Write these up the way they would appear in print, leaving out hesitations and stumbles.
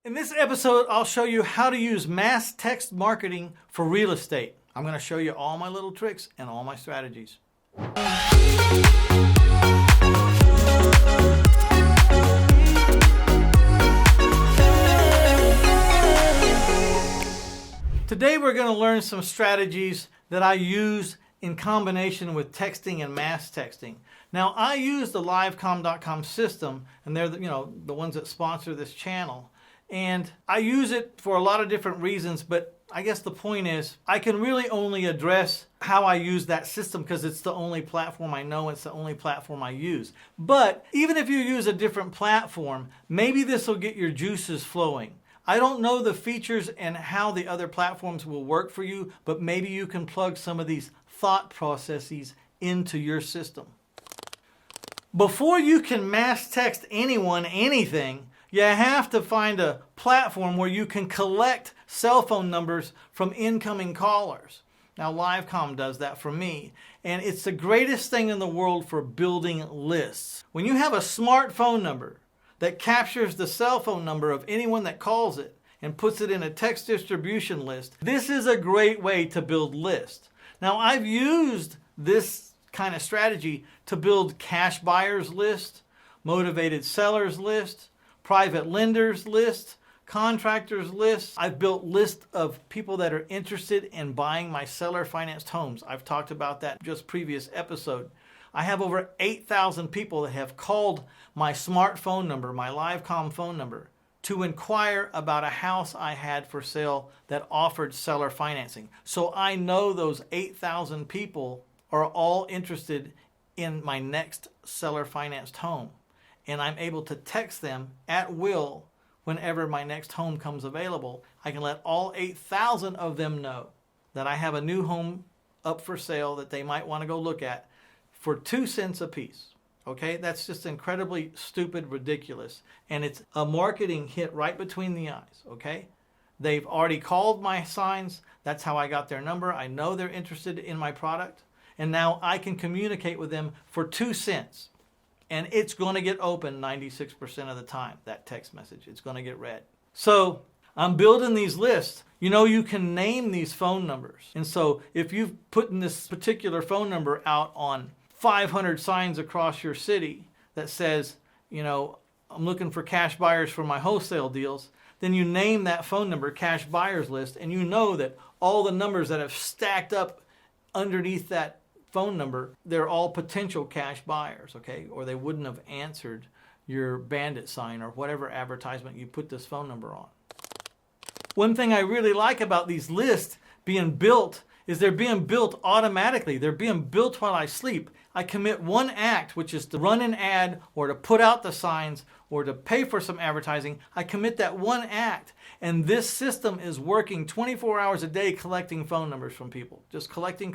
In this episode, I'll show you how to use mass text marketing for real estate. I'm going to show you all my little tricks and all my strategies. Today we're going to learn some strategies that I use in combination with texting and mass texting. Now, I use the LiveComm.com system, and they're the ones that sponsor this channel. And I use it for a lot of different reasons, but I guess the point is I can really only address how I use that system because it's the only platform I know, it's the only platform I use. But even if you use a different platform, maybe this will get your juices flowing. I don't know the features and how the other platforms will work for you, but maybe you can plug some of these thought processes into your system. Before you can mass text anyone anything, you have to find a platform where you can collect cell phone numbers from incoming callers. Now, LiveComm does that for me, and it's the greatest thing in the world for building lists. When you have a smartphone number that captures the cell phone number of anyone that calls it and puts it in a text distribution list, this is a great way to build lists. Now, I've used this kind of strategy to build cash buyers list, motivated sellers list, private lenders list, contractors list. I've built lists of people that are interested in buying my seller financed homes. I've talked about that in just previous episode. I have over 8,000 people that have called my smartphone number, my LiveComm phone number, to inquire about a house I had for sale that offered seller financing. So I know those 8,000 people are all interested in my next seller financed home. And I'm able to text them at will whenever my next home comes available. I can let all 8,000 of them know that I have a new home up for sale that they might want to go look at for 2 cents a piece. Okay, that's just incredibly stupid, ridiculous. And it's a marketing hit right between the eyes, okay? They've already called my signs. That's how I got their number. I know they're interested in my product. And now I can communicate with them for 2 cents. And it's going to get open 96% of the time, that text message. It's going to get read. So I'm building these lists. You can name these phone numbers. And so if you've put this particular phone number out on 500 signs across your city that says, I'm looking for cash buyers for my wholesale deals, then you name that phone number cash buyers list, and you know that all the numbers that have stacked up underneath that phone number, they're all potential cash buyers, okay? Or they wouldn't have answered your bandit sign or whatever advertisement you put this phone number on. One thing I really like about these lists being built is they're being built automatically. They're being built while I sleep. I commit one act, which is to run an ad or to put out the signs or to pay for some advertising. I commit that one act, and this system is working 24 hours a day collecting phone numbers from people. Just collecting.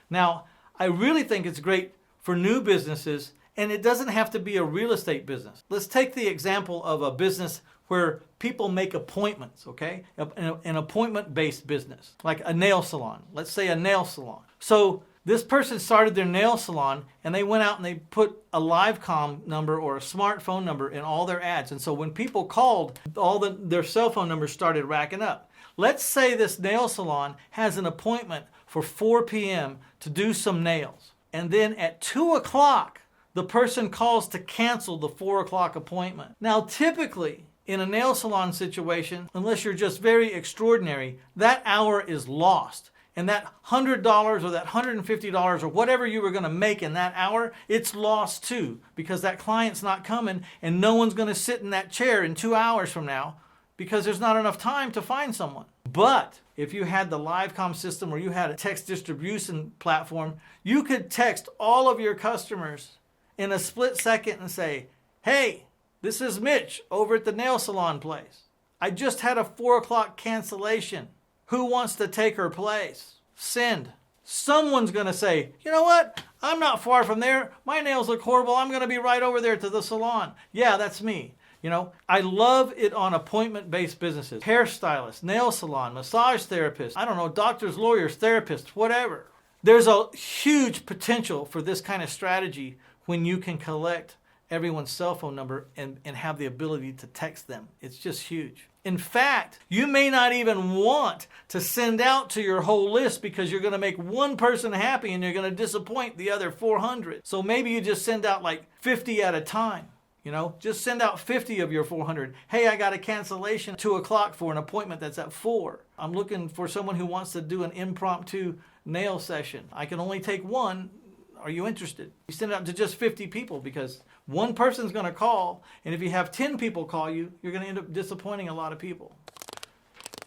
Now, I really think it's great for new businesses, and it doesn't have to be a real estate business. Let's take the example of a business where people make appointments, okay? An appointment-based business, like a nail salon. Let's say a nail salon. So this person started their nail salon, and they went out and they put a LiveComm number or a smartphone number in all their ads. And so when people called, their cell phone numbers started racking up. Let's say this nail salon has an appointment for 4 p.m. to do some nails. And then at 2 o'clock, the person calls to cancel the 4 o'clock appointment. Now, typically, in a nail salon situation, unless you're just very extraordinary, that hour is lost. And that $100 or that $150 or whatever you were going to make in that hour, it's lost too, because that client's not coming and no one's going to sit in that chair in 2 hours from now because there's not enough time to find someone. But if you had the LiveComm system or you had a text distribution platform, you could text all of your customers in a split second and say, hey, this is Mitch over at the nail salon place. I just had a 4 o'clock cancellation. Who wants to take her place? Send. Someone's going to say, you know what? I'm not far from there. My nails look horrible. I'm going to be right over there to the salon. Yeah, that's me. I love it on appointment-based businesses. Hairstylists, nail salon, massage therapists, doctors, lawyers, therapists, whatever. There's a huge potential for this kind of strategy when you can collect everyone's cell phone number and have the ability to text them. It's just huge. In fact, you may not even want to send out to your whole list because you're going to make one person happy and you're going to disappoint the other 400. So maybe you just send out like 50 at a time. Just send out 50 of your 400. Hey, I got a cancellation 2 o'clock for an appointment that's at 4. I'm looking for someone who wants to do an impromptu nail session. I can only take one. Are you interested? You send it out to just 50 people because one person's going to call, and if you have 10 people call you, you're going to end up disappointing a lot of people.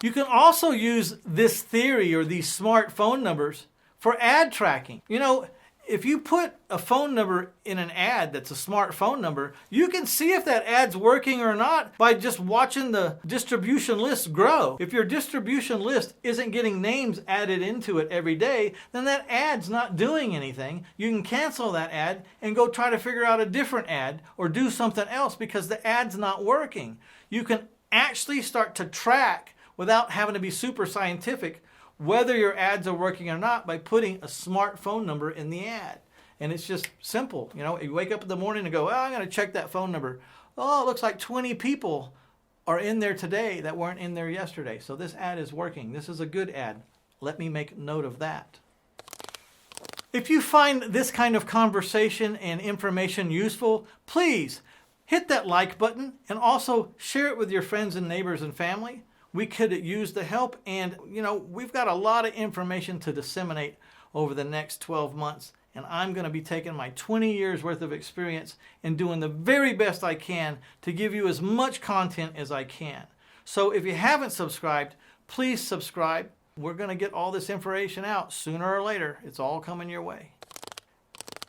You can also use this theory or these smart phone numbers for ad tracking. If you put a phone number in an ad that's a smart phone number, you can see if that ad's working or not by just watching the distribution list grow. If your distribution list isn't getting names added into it every day, then that ad's not doing anything. You can cancel that ad and go try to figure out a different ad or do something else because the ad's not working. You can actually start to track without having to be super scientific whether your ads are working or not by putting a smart phone number in the ad. And it's just simple. You wake up in the morning and go, I'm going to check that phone number. Oh, it looks like 20 people are in there today that weren't in there yesterday. So this ad is working. This is a good ad. Let me make note of that. If you find this kind of conversation and information useful, please hit that like button and also share it with your friends and neighbors and family. We could use the help, and we've got a lot of information to disseminate over the next 12 months, and I'm going to be taking my 20 years worth of experience and doing the very best I can to give you as much content as I can. So if you haven't subscribed, please subscribe. We're going to get all this information out sooner or later. It's all coming your way.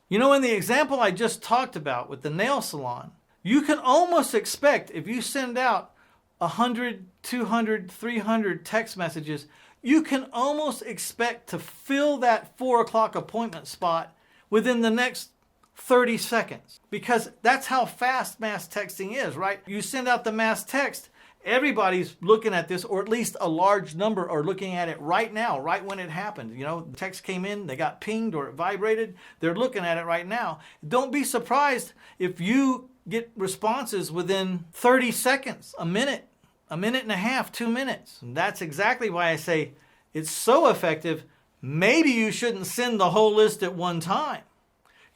In the example I just talked about with the nail salon, you can almost expect if you send out 100, 200, 300 text messages, you can almost expect to fill that 4 o'clock appointment spot within the next 30 seconds. Because that's how fast mass texting is, right? You send out the mass text, everybody's looking at this, or at least a large number are looking at it right now, right when it happened. The text came in, they got pinged or it vibrated, they're looking at it right now. Don't be surprised if you get responses within 30 seconds, a minute and a half, 2 minutes. And that's exactly why I say it's so effective. Maybe you shouldn't send the whole list at one time.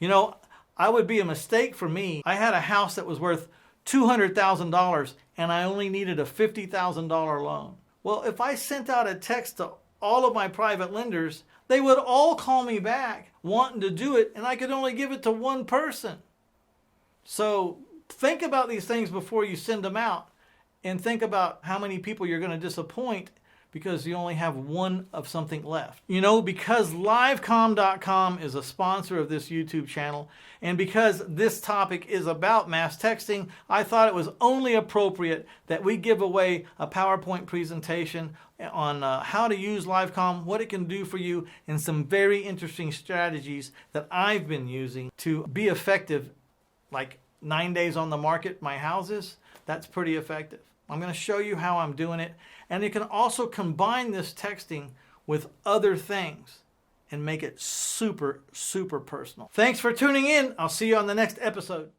I would be a mistake for me. I had a house that was worth $200,000 and I only needed a $50,000 loan. Well, if I sent out a text to all of my private lenders, they would all call me back wanting to do it, and I could only give it to one person. So think about these things before you send them out, and think about how many people you're going to disappoint because you only have one of something left. Because LiveComm.com is a sponsor of this YouTube channel, and because this topic is about mass texting, I thought it was only appropriate that we give away a PowerPoint presentation on how to use LiveComm, what it can do for you, and some very interesting strategies that I've been using to be effective, like 9 days on the market, my houses. That's pretty effective. I'm going to show you how I'm doing it. And you can also combine this texting with other things and make it super, super personal. Thanks for tuning in. I'll see you on the next episode.